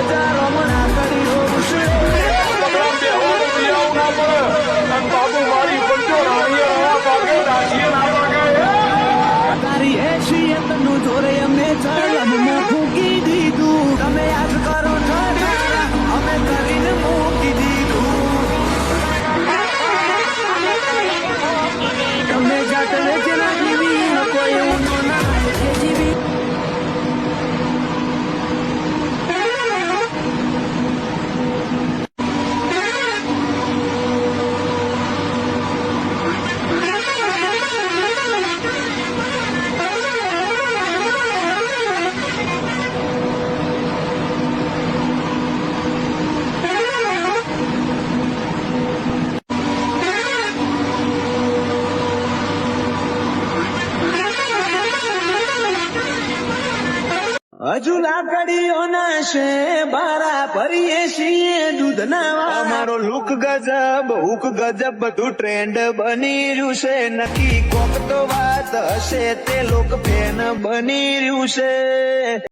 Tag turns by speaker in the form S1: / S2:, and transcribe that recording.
S1: હજારો મણા કરી રોશે
S2: બાબુ મારી પંચો રાણીએ હવા પાકે દાસીએ ના પાકે
S1: તારી એસી તનું જોરે અમે ચલમમાં ફૂંકી દીધું તમે યાદ કરો ઠઠારા અમે કરીને મૂકી દીધું તમે જાત વેચના જીવી કોઈ ઊંધો ના એ જીવી હજુ લાકડીઓના છે બારા ભરીએ છીએ દૂધના
S3: અમારો લુક ગજબ હુક ગજબ બધું ટ્રેન્ડ બની રહ્યું છે નક્કી કોક તો વાત હશે તે લોક ફેન બની રહ્યું છે